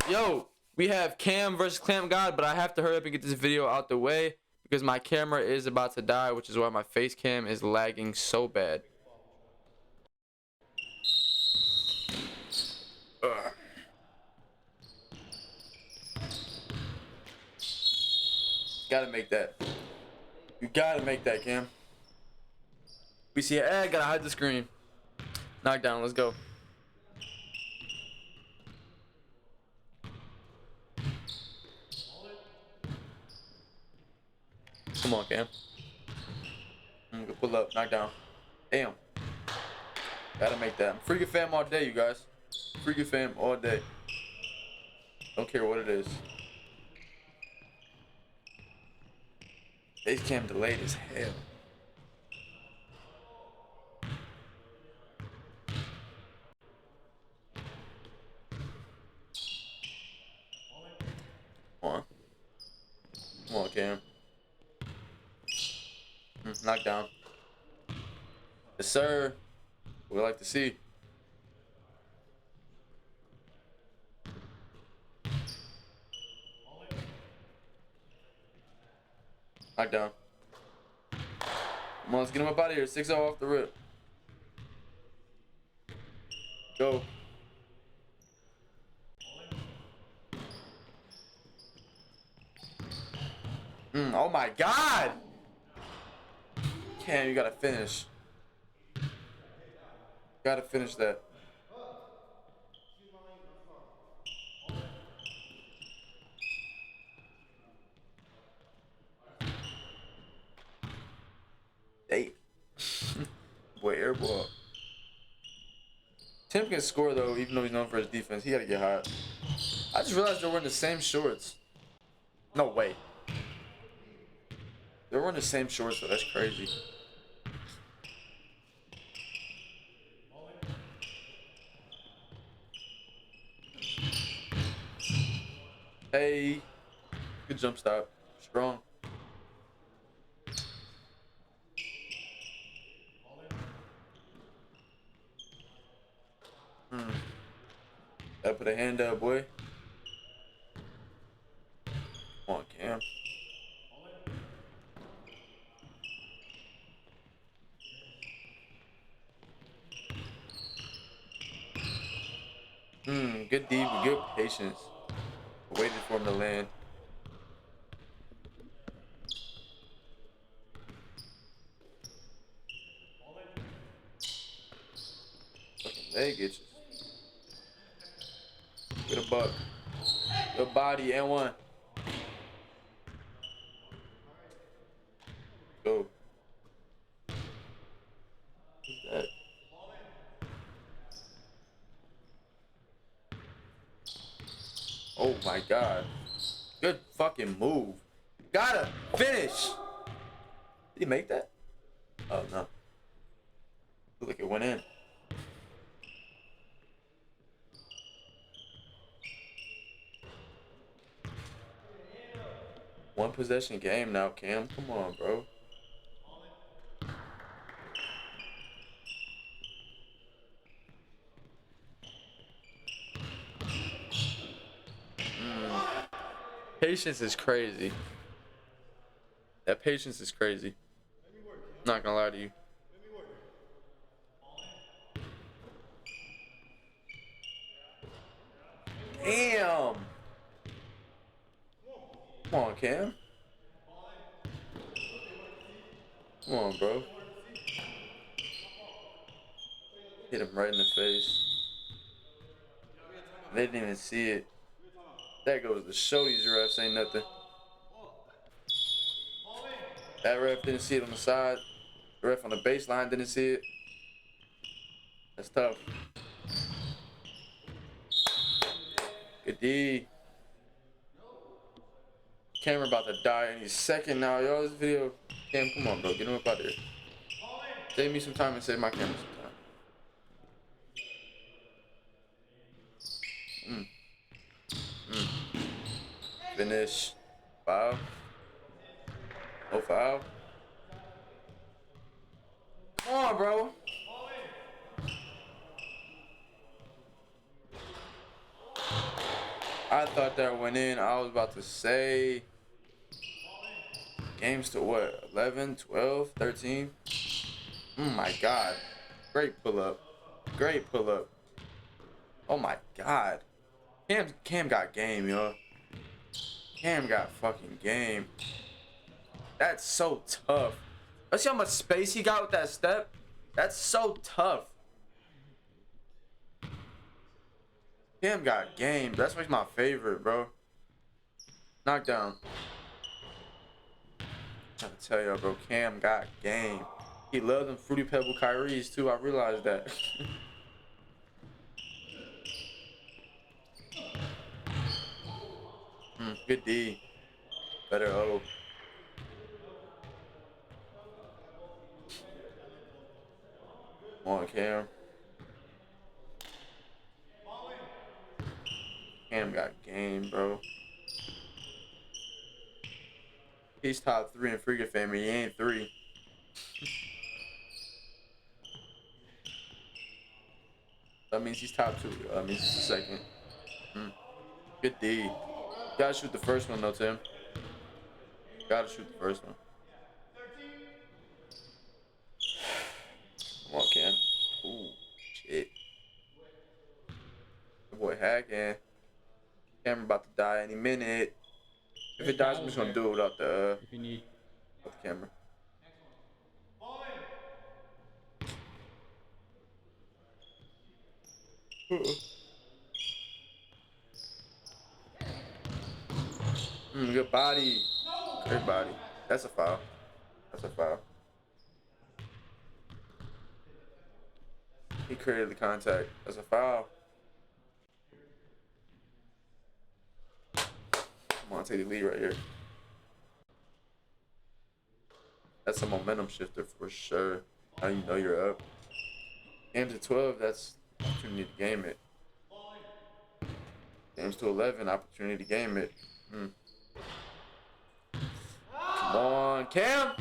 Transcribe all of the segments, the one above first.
Yo, we have Cam versus Clamp God, but I have to hurry up and get this video out the way because my camera is about to die, which is why my face cam is lagging so bad. Ugh. Gotta make that. You gotta make that, Cam. We see an ad, gotta hide the screen. Knockdown, let's go. Come on, Cam. I'm gonna pull up, knockdown. Damn. Gotta make that. I'm freaking fam all day, you guys. Freaking fam all day. Don't care what it is. Base cam delayed as hell. Come on. Come on, Cam. Knockdown. Yes, sir. We like to see. Knockdown. Come on, let's get him up out of here. 6-0 off the rip. Go. Oh my God! Cam, you gotta finish. Gotta finish that. Hey. Boy, airball. Tim can score though, even though he's known for his defense. He gotta get hot. I just realized they're wearing the same shorts. No way. They're wearing the same shorts though. That's crazy. Hey. Good jump stop. Strong. Gotta put a hand up, boy. Come on, Cam. Good deep, good patience. Waited for him to land. Fucking leg itches. Get a buck. Good body and one. Go. Who's that? Oh my God. Good fucking move. Gotta finish. Did he make that? Oh no. Looked like it went in. One possession game now, Cam. Come on, bro. Patience is crazy. That patience is crazy. Not gonna lie to you. Damn. Come on, Cam. Come on, bro. Hit him right in the face. They didn't even see it. That goes to show these refs ain't nothing. That ref didn't see it on the side. The ref on the baseline didn't see it. That's tough. Good D. Camera about to die any second now, yo. This video. Cam, come on, bro. Get him up out there. Save me some time and save my camera some time. Finish. Foul. No foul. Come on, bro. I thought that went in. I was about to say games to what? 11, 12, 13. Oh my God. Great pull up. Great pull up. Oh my God. Cam got game, yo. Cam got fucking game. That's so tough. Let's see how much space he got with that step. That's so tough. Cam got game. That's why he's my favorite, bro. Knockdown. I'm trying to tell y'all, bro. Cam got game. He loved them Fruity Pebble Kyries, too. I realized that. Good D. Better O. Come on, Cam. Cam got game, bro. He's top 3 in Freaking Family. He ain't 3. That means he's top 2. That means he's the second. Good D. Gotta shoot the first one, though, Tim. Gotta shoot the first one. Come on, Cam. Ooh, shit. The boy hacking. Camera about to die any minute. If it dies, I'm just gonna do it without the camera. Good body. Great body. That's a foul. That's a foul. He created the contact. That's a foul. Come on, take the lead right here. That's a momentum shifter for sure. Now you know you're up. Games to 12, that's opportunity to game it. Games to 11, opportunity to game it. Come on, Cam.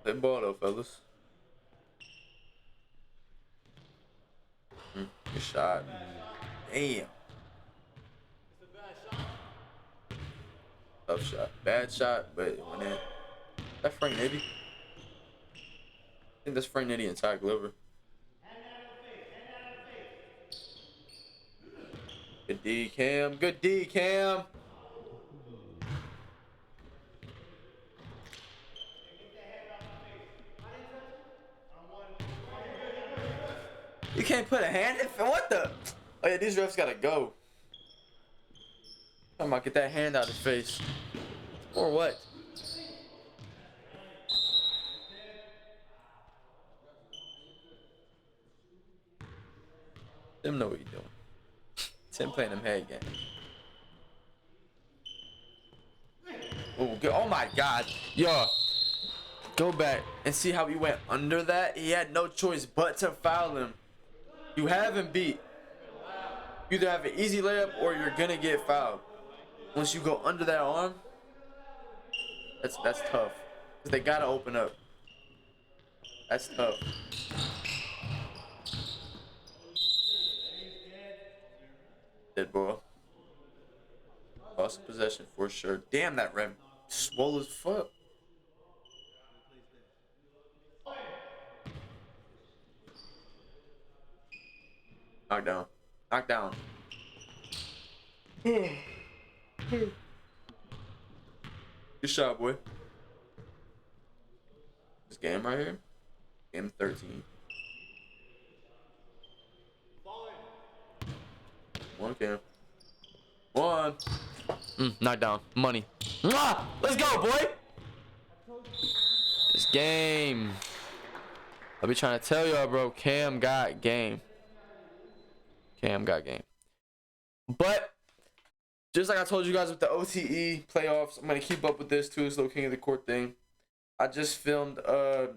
Play ball though, fellas. Good shot. Damn. Tough shot. Bad shot, but it went in. That's Frank Nitty. I think that's Frank Nitty and Ty Glover. Good D, Cam. Good D, Cam. You can't put a hand in. What the? Oh yeah, these refs gotta go. I'm about to get that hand out of his face. Or what? Them know what you're doing. Tim playing them head games. Oh, good. Oh my God. Yo. Go back and see how he went under that. He had no choice but to foul him. You have him beat. You either have an easy layup or you're gonna get fouled. Once you go under that arm, that's tough. Cause they gotta open up. That's tough. Dead ball. Lost possession for sure. Damn, that ref swole as fuck. Knock down. Knock down. Good shot, boy. This game right here. Game 13. One Cam. One. Knock down. Money. Let's go, boy. This game. I'll be trying to tell y'all, bro. Cam got game. Cam got game. But just like I told you guys with the OTE playoffs, I'm gonna keep up with this too. This little King of the Court thing. I just filmed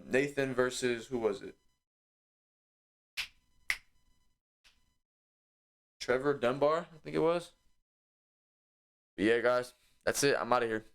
Nathan versus who was it? Trevor Dunbar, I think it was. But yeah, guys, that's it. I'm out of here.